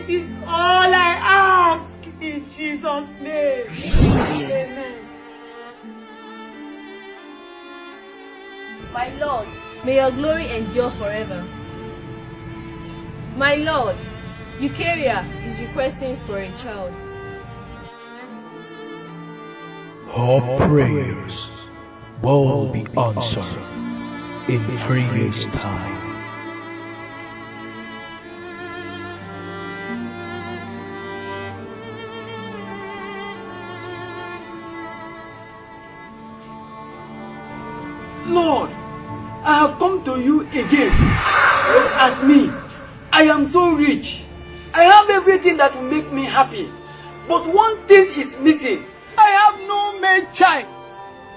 This is all I ask in Jesus' name. Amen. My Lord, may your glory endure forever. My Lord, Eucharia is requesting for a child. Her prayers will be answered in 3 years' time. Lord, I have come to you again. Look at me. I am so rich. I have everything that will make me happy. But one thing is missing. I have no male child.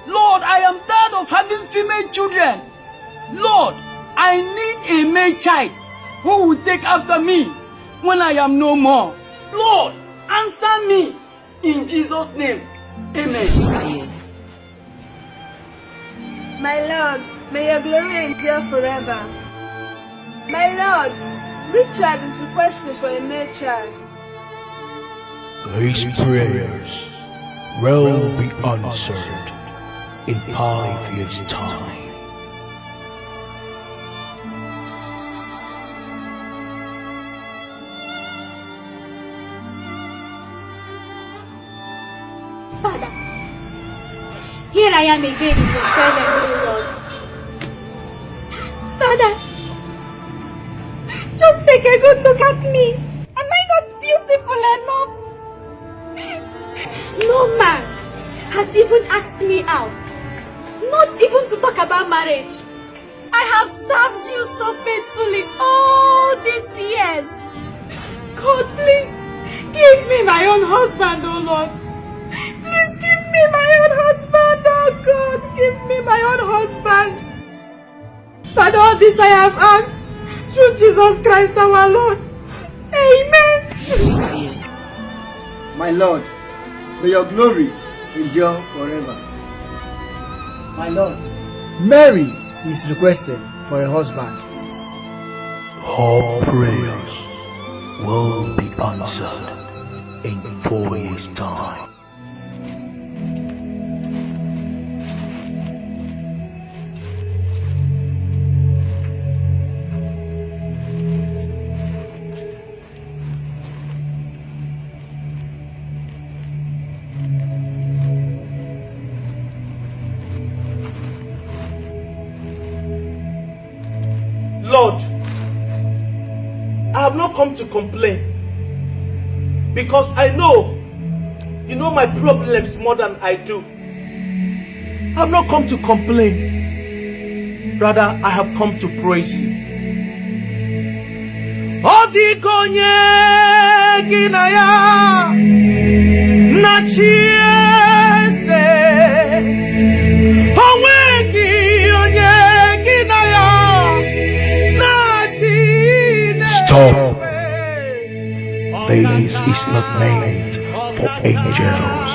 Lord, I am tired of having female children. Lord, I need a male child who will take after me when I am no more. Lord, answer me in Jesus' name. Amen. My Lord, may your glory endure forever. My Lord, Richard is requesting for a male child. His prayers will be answered in 5 years' time. Father, here I am again in your presence, O Lord. Father, just take a good look at me. Am I not beautiful enough? No man has even asked me out, not even to talk about marriage. I have served you so faithfully all these years. God, please give me my own husband, oh Lord. Please give me my own husband, oh God. Give me my own husband. But all this I have asked through Jesus Christ our Lord. Amen. My Lord, may your glory endure forever. My Lord, Mary is requested for a husband. Her prayers will be answered in 4 years' time. Lord, I have not come to complain, because I know you know my problems more than I do. I have not come to complain, rather I have come to praise you. Odikonye kinaya nachiese Stop. This is not meant for angels.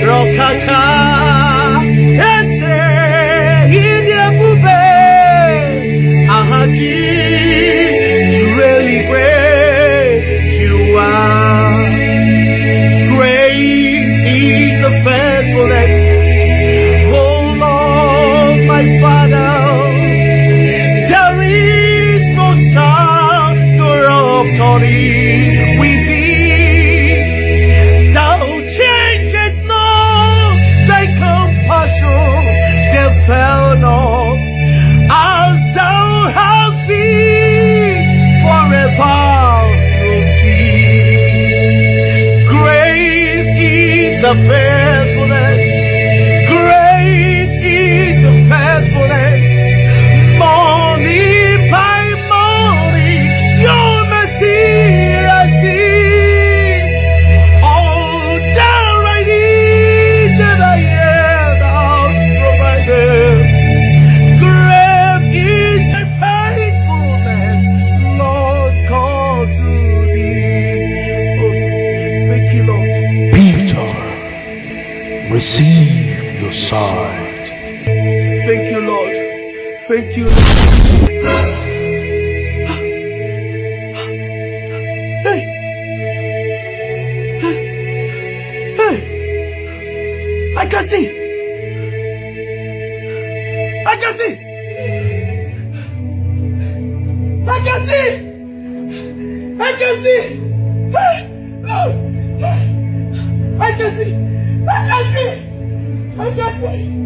Rokaka, ese idiabube, ahagi, you really great, you are. Great is the faithfulness, oh Lord, my Father. There is no sound of turning with thee. Fell not as thou hast been forever will be. Great is the faithfulness, great is the faithfulness. Morning by morning, your mercy I see. sight. Thank you, Lord. Thank you, Lord. Hey! Hey! I can see! I can see! I can see! I can see! I can see! I can see! I can see!